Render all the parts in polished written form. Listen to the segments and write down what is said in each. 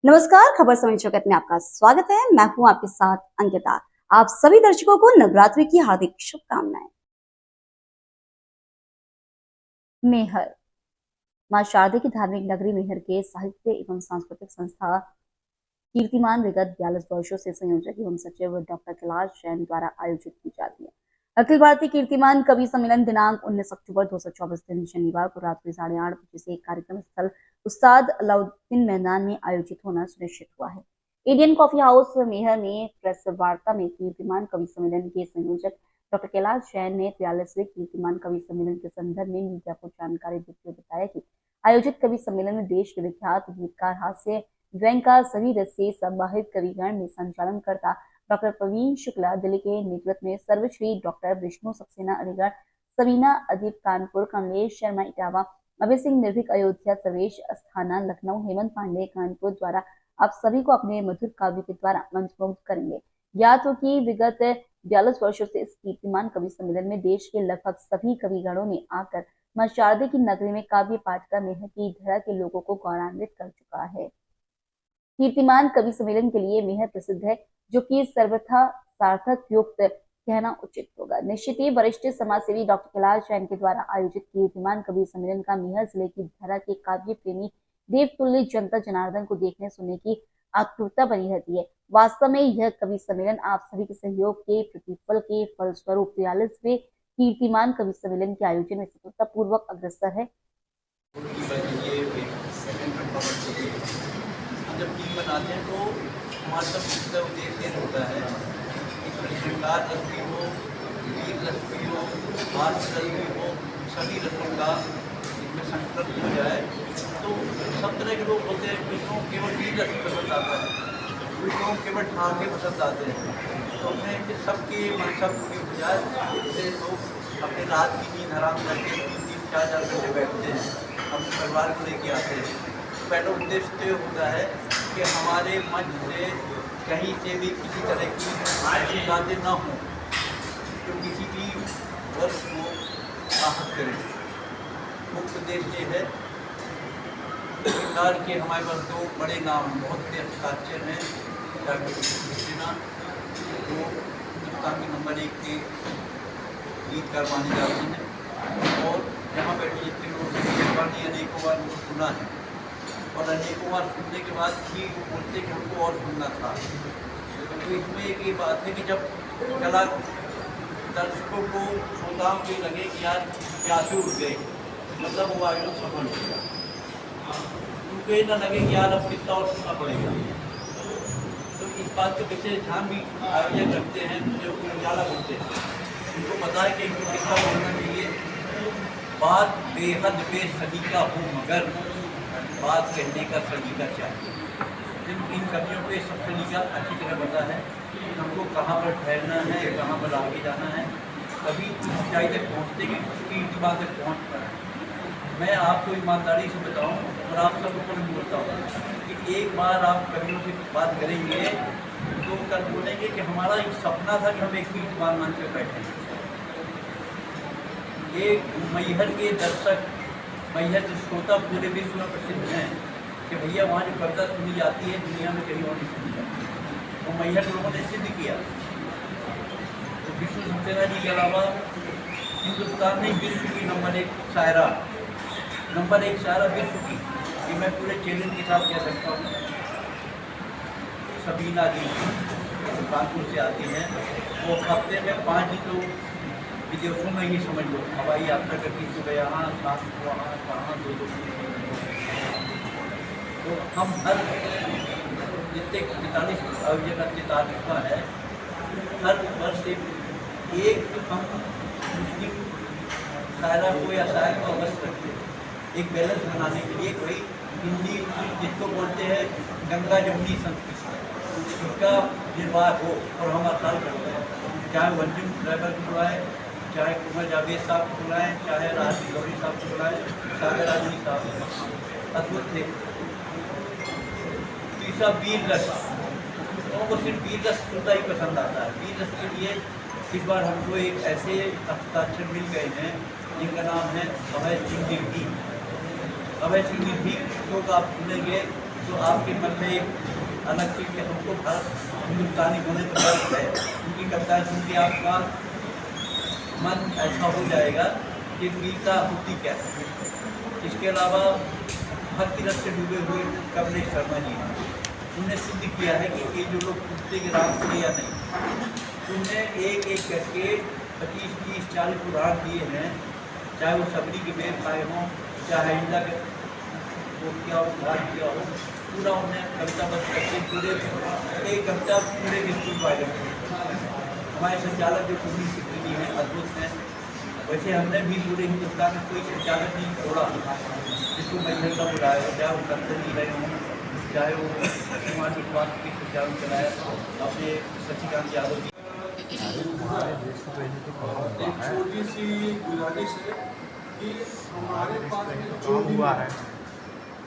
नमस्कार, खबर समय जगत में आपका स्वागत है। मैं हूं आपके साथ अंकिता। आप सभी दर्शकों को नवरात्रि की हार्दिक शुभकामनाएं। मेहर मां शारदे की धार्मिक नगरी मेहर के साहित्य एवं सांस्कृतिक संस्था कीर्तिमान विगत 42 वर्षों से संयोजक एवं सचिव डॉक्टर कैलाश जैन द्वारा आयोजित की जाती है। अखिल भारतीय कीर्तिमान कवि सम्मेलन दिनांक 19 अक्टूबर 2024 दिन शनिवार को रात्रि 8:30 बजे से कार्यक्रम स्थल उस्ताद अलाउद्दीन मैदान में आयोजित होना सुनिश्चित हुआ है। इंडियन कॉफी हाउस मेहर में प्रेस वार्ता में कीर्तिमान कवि सम्मेलन के संयोजक डॉक्टर कैलाश जैन ने 43वें कीर्तिमान कवि सम्मेलन के संदर्भ में मीडिया को जानकारी देते हुए बताया कि आयोजित कवि सम्मेलन में देश के विख्यात गीतकार, हास्य व्यंग्यकार, सभी रसीय समाहित कविगण में संचालन करता डॉक्टर प्रवीण शुक्ला, दिल्ली के नेतृत्व में सर्वश्री डॉक्टर विष्णु सक्सेना अलीगढ़, सबीना अदीब कानपुर, कमलेश शर्मा इटावा, अभय सिंह निर्भीक अयोध्या, सर्वेश अस्थाना लखनऊ, हेमंत पांडे कानपुर द्वारा आप सभी को अपने मधुर काव्य के द्वारा मंत्रमुग्ध करेंगे। याद हो कि विगत 42 वर्षों से इस कीर्तिमान कवि सम्मेलन में देश के लगभग सभी कविगणों ने आकर मां शारदे की नगरी में काव्य पाठ कर मेहर की धरा के लोगों को गौरवान्वित कर चुका है। कीर्तिमान कवि सम्मेलन के लिए मेहर प्रसिद्ध है, जो कि सर्वथा सार्थक युक्त कहना उचित होगा। निश्चित ही वरिष्ठ समाजसेवी डॉक्टर कैलाश जैन के द्वारा आयोजित कीर्तिमान कवि सम्मेलन का मेहर जिले की धरा के काव्य प्रेमी देवतुल्य जनता जनार्दन को देखने सुनने की आतुरता बनी रहती है। वास्तव में यह कवि सम्मेलन आप सभी के सहयोग के प्रतिफल के फलस्वरूप 43वें कीर्तिमान कवि सम्मेलन के आयोजन में सफलतापूर्वक अग्रसर है। जब टीम बनाते हैं तो हमारा सब मुख्य उद्देश्य होता है कि श्रृंगार रस भी हो, वीर रस भी हो, हास्य रस भी हो, सभी रसों का इसमें संकल्प हो जाए। तो सब तरह के लोग होते हैं, कुछ लोग केवल वीर रस पसंद आता है, कुछ लोग केवल ठाके पसंद आते हैं। तो हमें सबके मनसा पूरी हो जाए, इससे लोग अपने रात की नींद हराम करके 3-4 घंटे बैठते हैं, अपने परिवार को लेके आते हैं। पहला उद्देश्य तो होता है कि हमारे मंच से कहीं से भी किसी तरह की ऐसी बातें ना हों जो किसी भी वर्ग को आहत करें। मुख्य उद्देश्य है सरकार के हमारे पास 2 बड़े नाम बहुत ही हस्ताक्षर हैं, डॉक्टर सक्सेना जो हिंदुस्तान के नंबर 1 के गीतकार माने जाते हैं और यहाँ बैठे जितने लोग अनेकों बार उनको सुना है और अनेकों बार सुनने के बाद भी बोलते कि हमको और सुनना था। तो इसमें एक ये बात है कि जब कला दर्शकों को श्रोताओं को लगे कि यार प्यासे उठ गए, मतलब वो आयोजन सफल हो गया, उनको ये ना लगे कि यार अब कितना और सुनना पड़ेगा। तो इस बात के विशेष ध्यान भी आयोजक रखते हैं, जो उजाला बोलते हैं, उनको पता है कि इनको कितना बोलना चाहिए। बात बेहद बेसलीका हो मगर बात कहने का सलीका चाहिए। इन कवियों को सब सलीका अच्छी तरह पता है कि हमको कहाँ पर ठहरना है, कहाँ पर आगे जाना है, कभी ऊंचाई तक पहुँचते कि उसकी ईमानदारी तक पहुँच पाए। मैं आपको ईमानदारी से बताऊँ और आप सबको मैं बोलता हूँ कि एक बार आप कवियों से बात करेंगे तो कल बोलेंगे कि हमारा एक सपना था कि हम एक कीर्तिमान मंच पर बैठे। एक मैहर के दर्शक, मैहर के श्रोता पूरे विश्व में प्रसिद्ध हैं कि भैया वहाँ जो कविता सुनी जाती है दुनिया में कहीं और नहीं सुनी जाती। वो मैहर लोगों ने सिद्ध किया। तो विष्णु सक्सेना जी के अलावा हिंदुस्तान में विश्व की नंबर 1 शायरा विश्व की, ये मैं पूरे चैलेंज के साथ कह सकता हूँ। सबीना जी कानपुर से आती हैं, वो हफ्ते में 5 दिन तो विदेशों में ही समझ लो हवाई यात्रा करती सुबह यहाँ शाम को वहाँ कहाँ 2 तो हम हर जितने 45 आयोजन की तारीख है, हर वर्ष एक हम मुस्लिम शायरा को या शायर को अवश्य रखते हैं, एक बैलेंस बनाने के लिए। कोई हिंदी जिसको बोलते हैं गंगा जमुनी संस्कृति, उसका निर्वाह हो और हम असाल करते हैं, चाहे वंजिम ड्राइवर को बुलाएं, चाहे कुमार जावेद साहब को बुलाएं, चाहे राज गौरी साहब को बुलाएं, सागर आदमी साहब अद्भुत थे। तीसरा वीर रस, लोगों को सिर्फ वीर रस सुनना ही पसंद आता है। वीर रस के लिए इस बार हमको एक ऐसे हस्ताक्षर मिल गए हैं जिनका नाम है अभय सिंह निर्भीक। अभय सिंह निर्भीक लोग आप सुनेंगे तो आपके मन में एक अलग चीज़ कि हमको भारत हिंदुस्तानी होने पर गर्व है। उनकी कविताएं सुन के आपका मन ऐसा हो जाएगा कि वीरता होती क्या है। इसके अलावा भक्ति रस से डूबे हुए कमलेश शर्मा जी हैं, उन्होंने सिद्ध किया है कि ये जो लोग पूछते कि राम थे या नहीं, उनने एक एक करके 25, 30, 40 उदाहरण दिए हैं, चाहे वो सबरी के बेर पाए हों, चाहे इंदा के वो क्या उद्धार किया हो, पूरा उन्हें कविता बस करके पूरे एक कविता पूरे स्कूल पाए हमारे संचालक जो पूरी सिद्धि जी हैं, अद्भुत हैं। वैसे हमने भी पूरे हिंदुस्तान में कोई संचालक नहीं छोड़ा जिसको मैहर का बुलाया हो, चाहे वो कंसनी रहे हों, चाहे वो कुमार विश्वास की सुचारू चलाया अपने शशिकांत यादव जी। एक छोटी सी गुजारिश है कि हमारे पास में जो हुआ है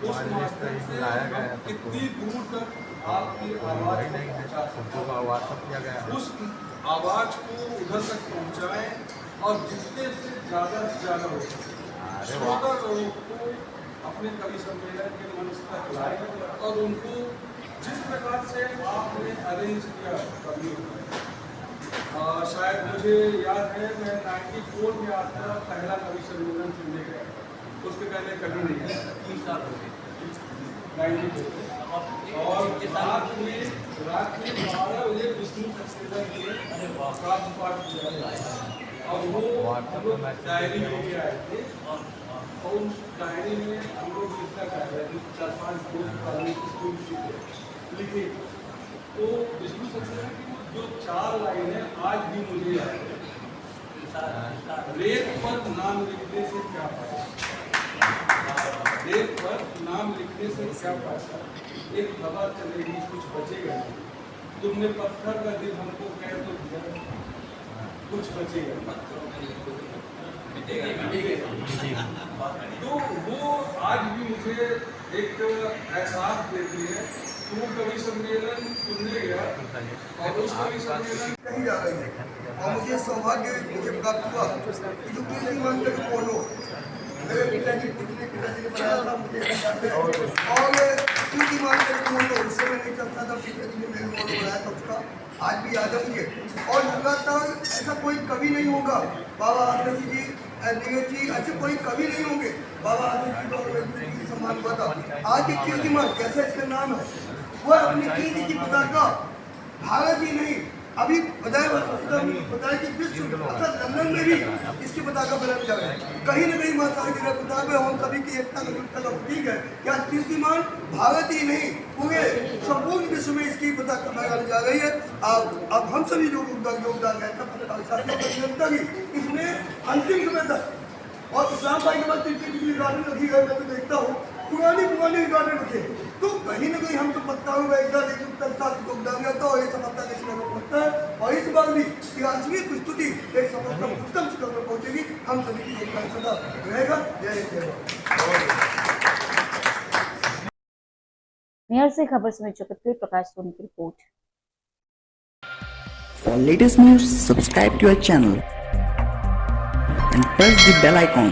उस माध्यम से हम कितनी दूर तक आपकी आवाज़ को पहुँचा सकते हैं, उस आवाज़ को उधर तक पहुँचाएं और जितने से ज़्यादा हो सके श्रोता लोगों को अपने कवि सम्मेलन के मंच तक लाएं और उनको जिस प्रकार से आपने अरेंज किया कवि, शायद मुझे याद है मैं 94 में आपका पहला कवि सम्मेलन सुनने गया, उसके पहले कभी नहीं गया, 30 साल हो गए 94 और रात में 12 बजे विष्णु सक्सेना के काव्य पाठ किया और वो हम लोग डायरी लेके आए थे और उस डायरी में हम लोग लिखना चाह रहे थे 4-5 दोस्त स्कूल लिखे। तो विष्णु सक्सेना की जो 4 लाइनें आज भी मुझे याद है। रेत पर नाम लिखने से क्या फायदा, रेत पर नाम लिखने से क्या फायदा, एक हवा चलेगी कुछ बचेगा नहीं, तुमने पत्थर का दिल हमको कह तो दिया कुछ बचेगा। तो वो आज भी मुझे एक एहसास देती है। तो कवि सम्मेलन सुनने गया और उस कवि सम्मेलन कहीं जा रही है और मुझे सौभाग्य मुझे प्राप्त हुआ कि जो कीर्तिमान का जो पोलो मेरे पिताजी को बनाया था मुझे और कीर्तिमान का जो पोलो उससे मैं नहीं चलता था, पिताजी ने मेरे पोलो बनाया था, उसका आज भी याद है मुझे। और लगातार ऐसा कोई कवि नहीं होगा, बाबा आदर्श जी नीरज जी ऐसे कोई कवि नहीं होंगे, बाबा आदर्श जी को सम्मान हुआ था। आज एक कीर्तिमान कैसा इसका नाम है, वह अपनी कीर्ति की पताका भारत ही नहीं अभी बताया कि विश्व अर्थात लंदन में भी इसकी पताका बनाई जा रही है। कहीं न कहीं माता की किताब है, हम सभी की एकता का प्रतीक है। क्या कीर्तिमान भारत ही नहीं पूरे संपूर्ण विश्व में इसकी पताका बनाई जा रही है। अब हम सभी जो योगदान है इसमें अंतिम समय तक और इस्लाम भाई के बाद रिकॉर्डिंग रखी गई, मैं तो देखता हूँ पुरानी रिकॉर्डिंग रखे, तो कहीं ना कहीं हम तो पत्ताओं में योगदान रहता है और ये सफलता के शिखर में पहुँचता है। और इस बार भी तिरासवीं प्रस्तुति एक सफलता उत्तम शिखर में पहुँचेगी, हम सभी की योगदान सदा रहेगा। जय मेयर से खबर समय चक्रवर्ती प्रकाश सोनी की report. For latest news, subscribe to our channel and press the bell icon.